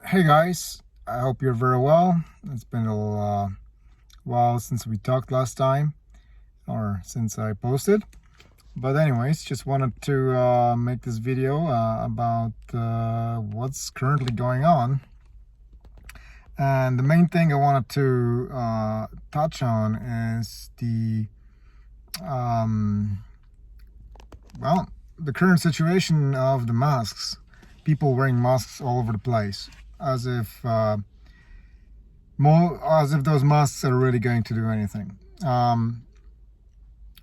Hey guys, I hope you're very well. It's been a little while since we talked last time, or since I posted. But anyways, just wanted to make this video about what's currently going on. And the main thing I wanted to touch on is um, the current situation of the masks. People wearing masks all over the place, as if those masks are really going to do anything.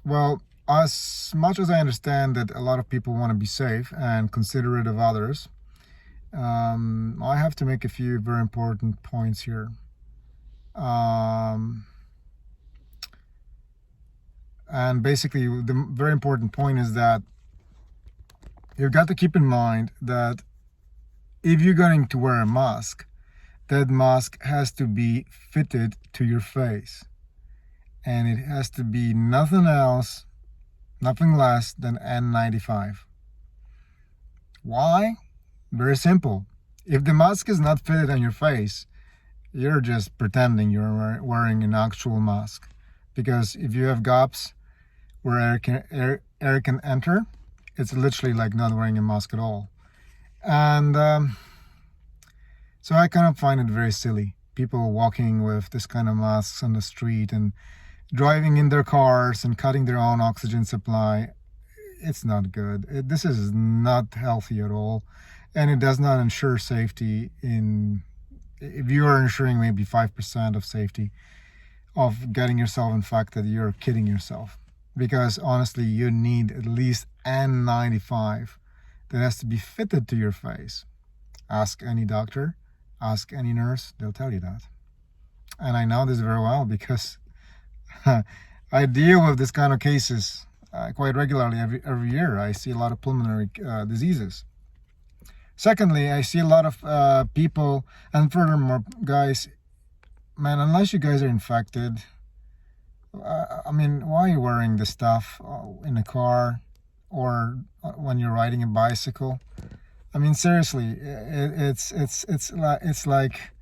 Well, as much as I understand that a lot of people want to be safe and considerate of others, I have to make a few very important points here. And basically, the very important point is that you've got to keep in mind that if you're going to wear a mask, that mask has to be fitted to your face. And it has to be nothing else, nothing less than N95. Why? Very simple. If the mask is not fitted on your face, you're just pretending you're wearing an actual mask. Because if you have gaps where air can enter, it's literally like not wearing a mask at all. And so I kind of find it very silly. People walking with this kind of masks on the street and driving in their cars and cutting their own oxygen supply. It's not good. This is not healthy at all. And it does not ensure safety if you are ensuring maybe 5% of safety of getting yourself infected, you're kidding yourself. Because honestly, you need at least N95 that has to be fitted to your face. Ask any doctor, ask any nurse, they'll tell you that. And I know this very well because I deal with this kind of cases quite regularly every year. I see a lot of pulmonary diseases. Secondly, I see a lot of people, and furthermore, guys, man, unless you guys are infected, I mean, why are you wearing this stuff in a car or when you're riding a bicycle? I mean, seriously, it's like,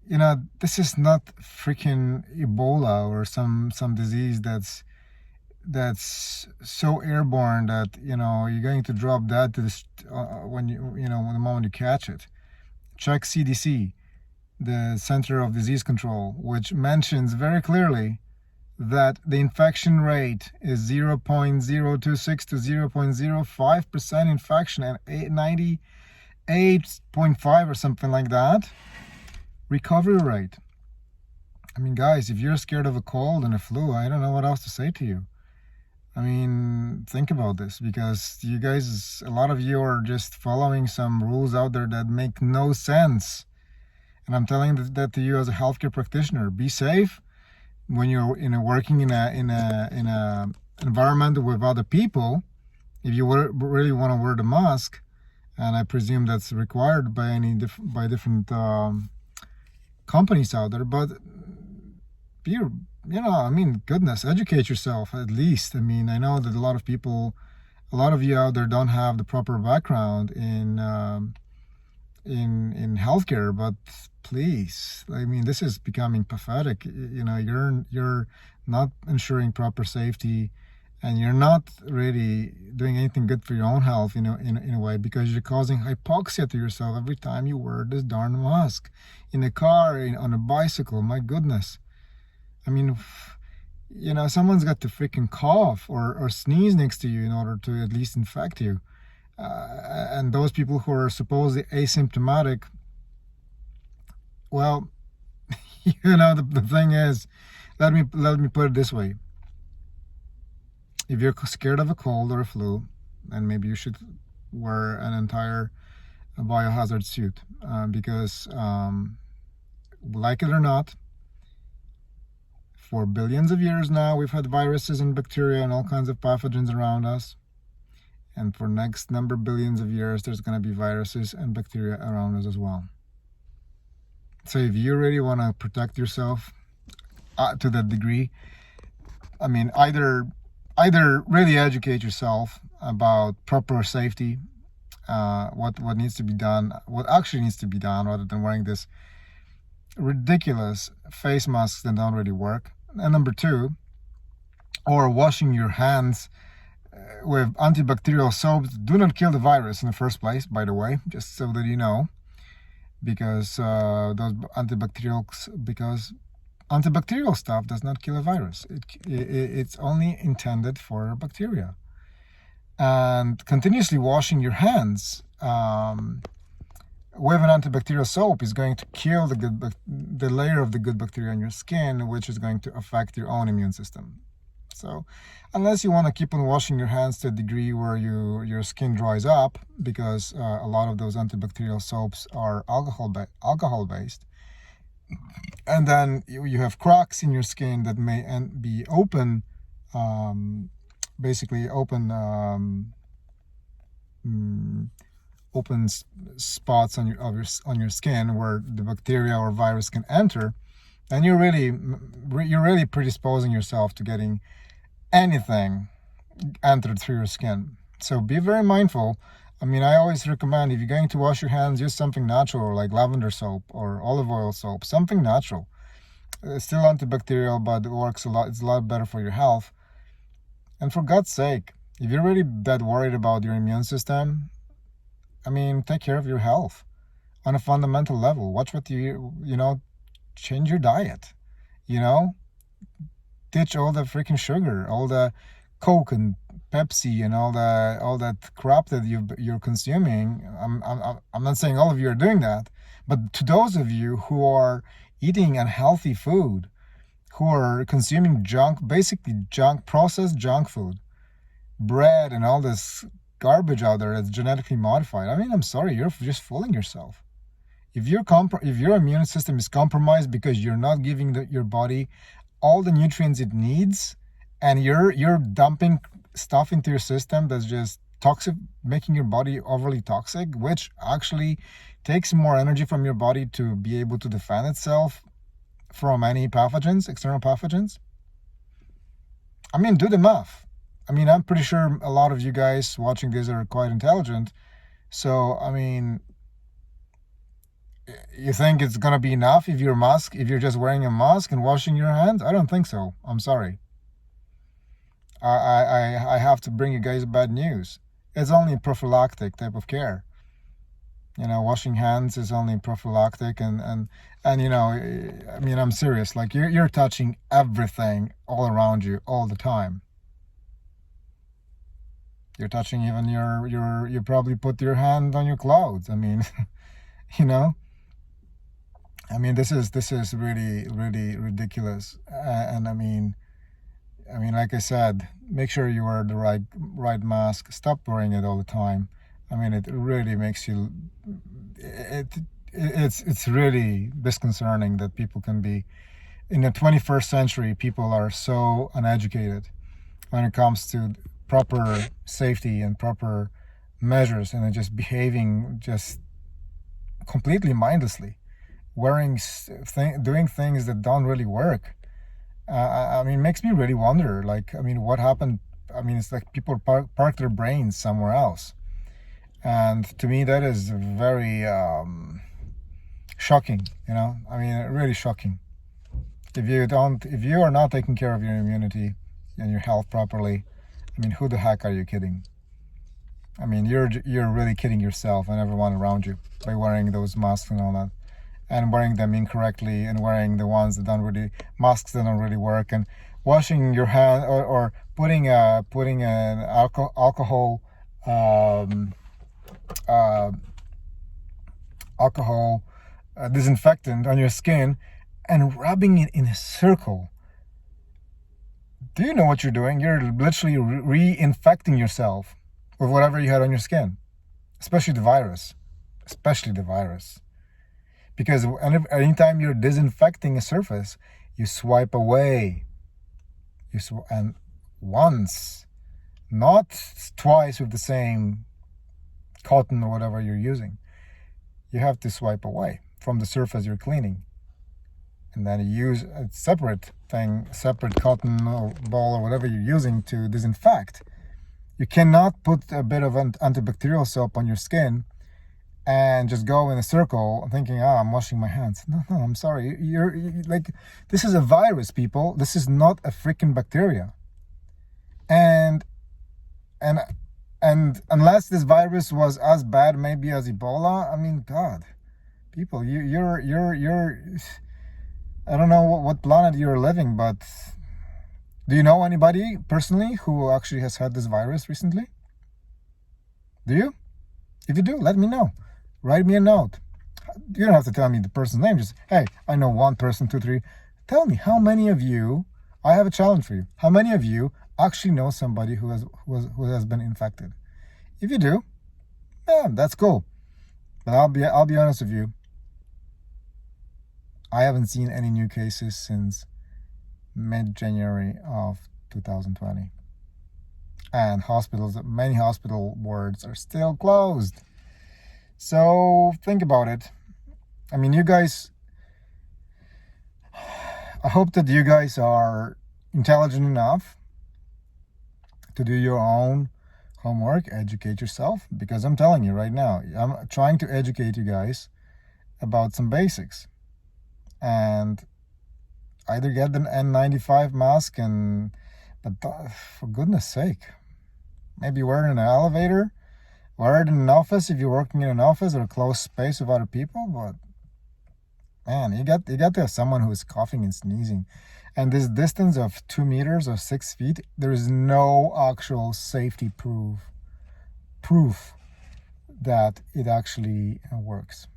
you know, this is not freaking Ebola or some disease that's so airborne that, you know, you're going to drop that to when the moment you catch it. Check CDC, the Center of Disease Control, which mentions very clearly that the infection rate is 0.026 to 0.05% infection and 98.5 or something like that recovery rate. I mean, guys, if you're scared of a cold and a flu, I don't know what else to say to you. I mean, think about this, because you guys, a lot of you are just following some rules out there that make no sense. And I'm telling that to you as a healthcare practitioner. Be safe when you're working in a environment with other people. If you really want to wear the mask, and I presume that's required by different companies out there, but goodness, educate yourself at least. I mean, I know that a lot of you out there don't have the proper background in healthcare, but please, I mean, this is becoming pathetic. You know, you're not ensuring proper safety, and you're not really doing anything good for your own health, in a way, because you're causing hypoxia to yourself every time you wear this darn mask in a car, on a bicycle. My goodness. I mean, you know, someone's got to freaking cough or sneeze next to you in order to at least infect you. And those people who are supposedly asymptomatic, well, you know, the thing is, let me put it this way. If you're scared of a cold or a flu, then maybe you should wear an entire biohazard suit, because like it or not, for billions of years now, we've had viruses and bacteria and all kinds of pathogens around us. And for next number billions of years, there's going to be viruses and bacteria around us as well. So if you really want to protect yourself to that degree, I mean, either really educate yourself about proper safety what needs to be done, what actually needs to be done, rather than wearing this ridiculous face masks that don't really work. And number two, or washing your hands with antibacterial soaps do not kill the virus in the first place, by the way, just so that you know, because those antibacterial stuff does not kill a virus. It's only intended for bacteria. And continuously washing your hands with an antibacterial soap is going to kill the layer of the good bacteria in your skin, which is going to affect your own immune system. So unless you want to keep on washing your hands to a degree where your skin dries up, because a lot of those antibacterial soaps are alcohol based, and then you have cracks in your skin that may be open, open spots on your skin where the bacteria or virus can enter, and you're really predisposing yourself to getting anything entered through your skin. So be very mindful. I mean, I always recommend, if you're going to wash your hands, use something natural like lavender soap or olive oil soap, something natural. It's still antibacterial, but it works a lot. It's a lot better for your health. And for God's sake, if you're really that worried about your immune system, I mean, take care of your health on a fundamental level. Watch what change your diet, ditch all the freaking sugar, all the Coke and Pepsi and all that crap that you're consuming. I'm not saying all of you are doing that, but to those of you who are eating unhealthy food, who are consuming processed junk food, bread and all this garbage out there that's genetically modified, I mean, I'm sorry, you're just fooling yourself. If your immune system is compromised because you're not giving your body all the nutrients it needs, and you're dumping stuff into your system that's just toxic, making your body overly toxic, which actually takes more energy from your body to be able to defend itself from any external pathogens. I mean, do the math. I mean, I'm pretty sure a lot of you guys watching this are quite intelligent. So, I mean, you think it's going to be enough if you're just wearing a mask and washing your hands? I don't think so. I'm sorry. I have to bring you guys bad news. It's only prophylactic type of care. Washing hands is only prophylactic, and I mean, I'm serious. Like, you're touching everything all around you all the time. You're touching even you probably put your hand on your clothes. I mean, I mean, this is really, really ridiculous. And I mean, like I said, make sure you wear the right mask. Stop wearing it all the time. I mean, it really makes you. It's really disconcerting that people can be, in the 21st century, people are so uneducated when it comes to proper safety and proper measures, and they're just behaving just completely mindlessly, doing things that don't really work. I mean, it makes me really wonder, like, I mean, what happened? I mean, it's like people park their brains somewhere else. And to me, that is very shocking, I mean, really shocking. If you are not taking care of your immunity and your health properly, I mean, who the heck are you kidding? I mean, you're really kidding yourself and everyone around you by wearing those masks and all that, and wearing them incorrectly, and wearing the ones masks that don't really work, and washing your hand or putting an alcohol disinfectant on your skin and rubbing it in a circle. Do you know what you're doing? You're literally reinfecting yourself with whatever you had on your skin, especially the virus. Because anytime you're disinfecting a surface, you swipe away. And once, not twice with the same cotton or whatever you're using. You have to swipe away from the surface you're cleaning. And then you use a separate cotton or ball or whatever you're using to disinfect. You cannot put a bit of antibacterial soap on your skin and just go in a circle thinking, oh, I'm washing my hands. No, I'm sorry. You're like, this is a virus, people. This is not a freaking bacteria. And unless this virus was as bad maybe as Ebola, I mean, God, people, you're I don't know what planet you're living, but do you know anybody personally who actually has had this virus recently? Do you? If you do, let me know. Write me a note. You don't have to tell me the person's name. Just, hey, I know one person, 2, 3. Tell me how many of you, I have a challenge for you. How many of you actually know somebody who has been infected? If you do, yeah, that's cool. But I'll be honest with you. I haven't seen any new cases since mid-January of 2020. And many hospital wards are still closed. So think about it. I mean, you guys, I hope that you guys are intelligent enough to do your own homework, educate yourself, because I'm telling you right now, I'm trying to educate you guys about some basics. And either get an N95 mask but for goodness sake, maybe wear it in an elevator, wear it in an office if you're working in an office or a closed space with other people. But man, you got to have someone who is coughing and sneezing. And this distance of 2 meters or 6 feet, there is no actual safety proof that it actually works.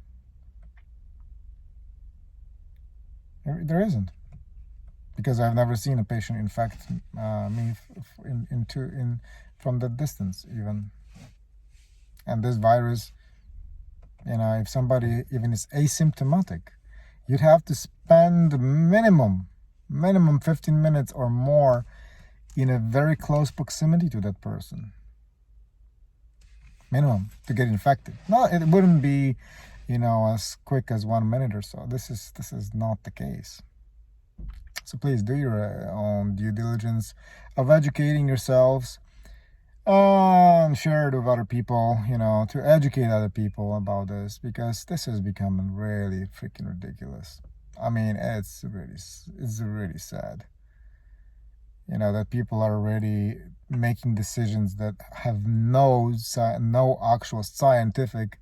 There isn't, because I've never seen a patient infect me from that distance even. And this virus, if somebody even is asymptomatic, you'd have to spend minimum 15 minutes or more in a very close proximity to that person. Minimum to get infected. No, it wouldn't be, as quick as 1 minute or so. This is not the case. So please do your own due diligence of educating yourselves and share it with other people, to educate other people about this, because this is becoming really freaking ridiculous. I mean, it's really sad, that people are already making decisions that have no actual scientific,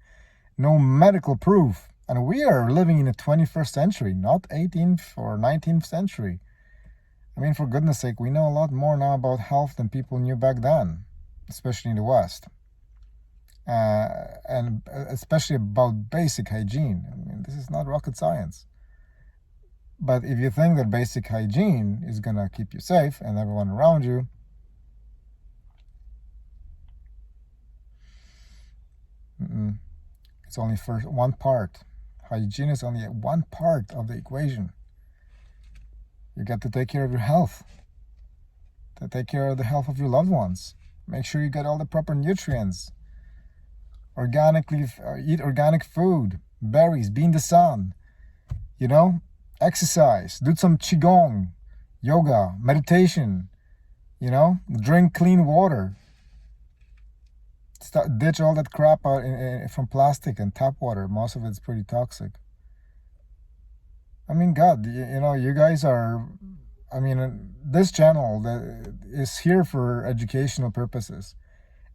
no medical proof. And we are living in the 21st century, not 18th or 19th century. I mean, for goodness sake, we know a lot more now about health than people knew back then, especially in the West. And especially about basic hygiene. I mean, this is not rocket science. But if you think that basic hygiene is going to keep you safe and everyone around you, it's only one part. Hygiene is only one part of the equation. You got to take care of your health, to take care of the health of your loved ones. Make sure you get all the proper nutrients. Eat organic food, berries, be in the sun. Exercise, do some qigong, yoga, meditation. Drink clean water. Ditch all that crap out from plastic and tap water. Most of it's pretty toxic. I mean, God, you guys are, this channel that is here for educational purposes,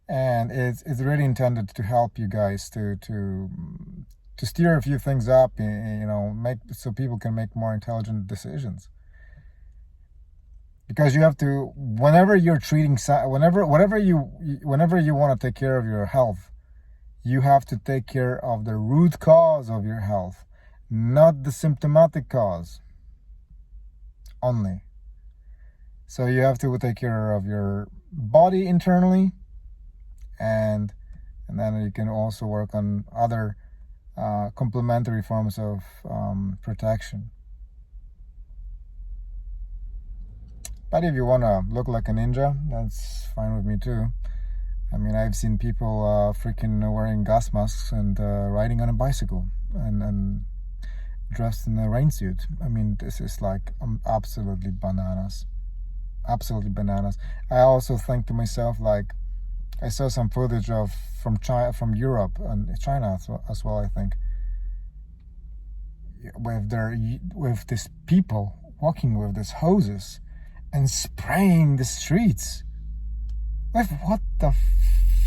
and it's really intended to help you guys to steer a few things up, so people can make more intelligent decisions. Because you have to, whenever you're treating, whenever you want to take care of your health, you have to take care of the root cause of your health, not the symptomatic cause only. So you have to take care of your body internally, and then you can also work on other complementary forms of protection. But if you want to look like a ninja, that's fine with me too. I mean, I've seen people freaking wearing gas masks and riding on a bicycle and dressed in a rain suit. I mean, this is like absolutely bananas. Absolutely bananas. I also think to myself, like, I saw some footage from China, from Europe and China as well, I think, with these people walking with these hoses and spraying the streets. With what the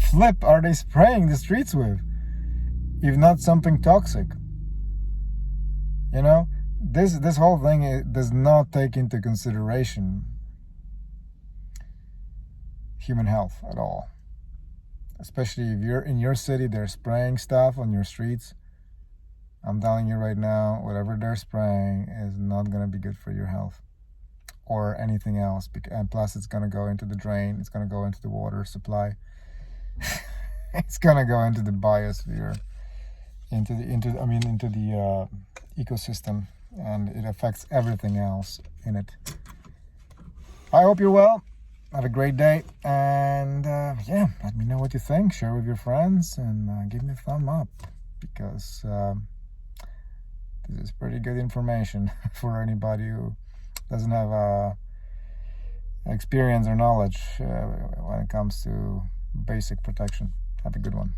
flip are they spraying the streets with? If not something toxic. You know, this whole thing does not take into consideration human health at all. Especially if you're in your city, they're spraying stuff on your streets. I'm telling you right now, whatever they're spraying is not going to be good for your health or anything else. And plus, it's going to go into the drain. It's going to go into the water supply. It's going to go into the biosphere, into the ecosystem, and it affects everything else in it. I hope you're well. Have a great day, and let me know what you think. Share with your friends, and give me a thumb up, because this is pretty good information for anybody who doesn't have experience or knowledge when it comes to basic protection. Have a good one.